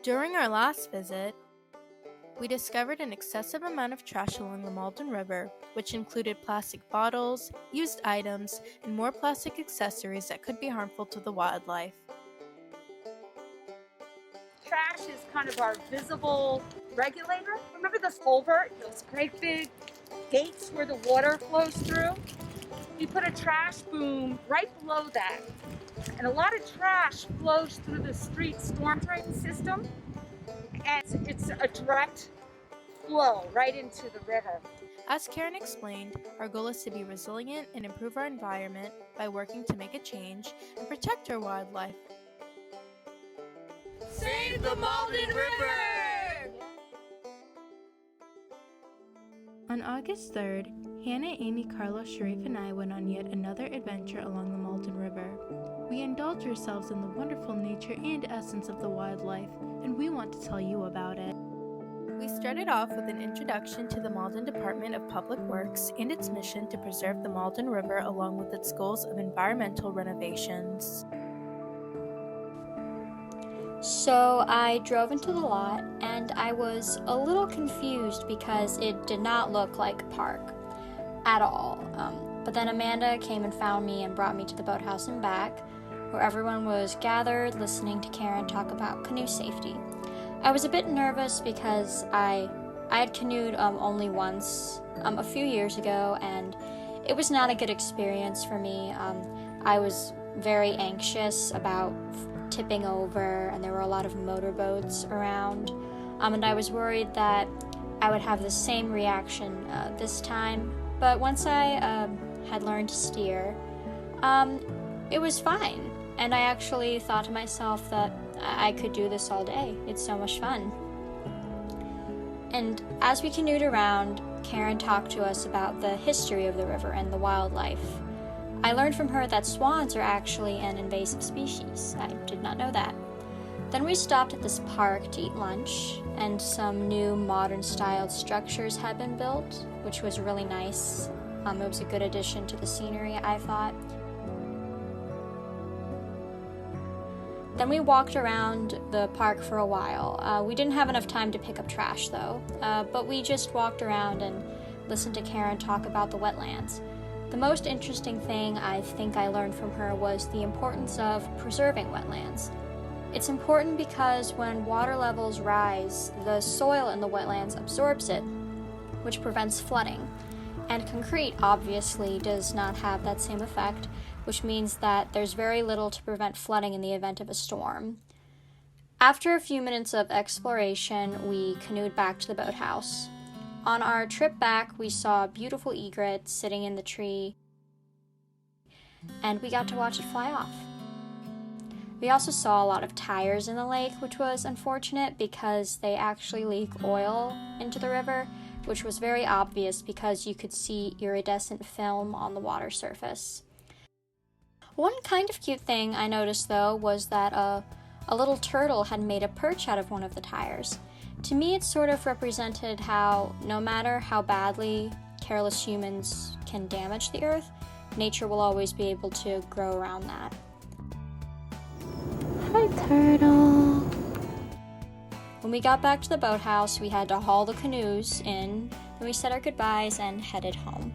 During our last visit, we discovered an excessive amount of trash along the Malden River, which included plastic bottles, used items, and more plastic accessories that could be harmful to the wildlife. Trash is kind of our visible regulator. Remember this culvert, those great big gates where the water flows through? We put a trash boom right below that. And a lot of trash flows through the street storm drain system. And it's a direct flow right into the river. As Karen explained, our goal is to be resilient and improve our environment by working to make a change and protect our wildlife. Save the Malden River! On August 3rd, Hannah, Amy, Carlos, Sharif, and I went on yet another adventure along the Malden River. We indulged ourselves in the wonderful nature and essence of the wildlife, and we want to tell you about it. We started off with an introduction to the Malden Department of Public Works and its mission to preserve the Malden River along with its goals of environmental renovations. So I drove into the lot and I was a little confused because it did not look like a park at all. But then Amanda came and found me and brought me to the boathouse and back, where everyone was gathered listening to Karen talk about canoe safety. I was a bit nervous because I had canoed only once a few years ago, and it was not a good experience for me. I was very anxious about tipping over, and there were a lot of motorboats around, and I was worried that I would have the same reaction this time. But once I had learned to steer, it was fine, and I actually thought to myself that I could do this all day. It's so much fun. And as we canoed around, Karen talked to us about the history of the river and the wildlife. I learned from her that swans are actually an invasive species. I did not know that. Then we stopped at this park to eat lunch, and some new modern-styled structures had been built, which was really nice. It was a good addition to the scenery, I thought. Then we walked around the park for a while. We didn't have enough time to pick up trash, though, but we just walked around and listened to Karen talk about the wetlands. The most interesting thing I think I learned from her was the importance of preserving wetlands. It's important because when water levels rise, the soil in the wetlands absorbs it, which prevents flooding. And concrete obviously does not have that same effect, which means that there's very little to prevent flooding in the event of a storm. After a few minutes of exploration, we canoed back to the boathouse. On our trip back, we saw a beautiful egret sitting in the tree, and we got to watch it fly off. We also saw a lot of tires in the lake, which was unfortunate because they actually leak oil into the river, which was very obvious because you could see iridescent film on the water surface. One kind of cute thing I noticed, though, was that a little turtle had made a perch out of one of the tires. To me, it sort of represented how, no matter how badly careless humans can damage the earth, nature will always be able to grow around that. Hi, turtle! When we got back to the boathouse, we had to haul the canoes in, then we said our goodbyes and headed home.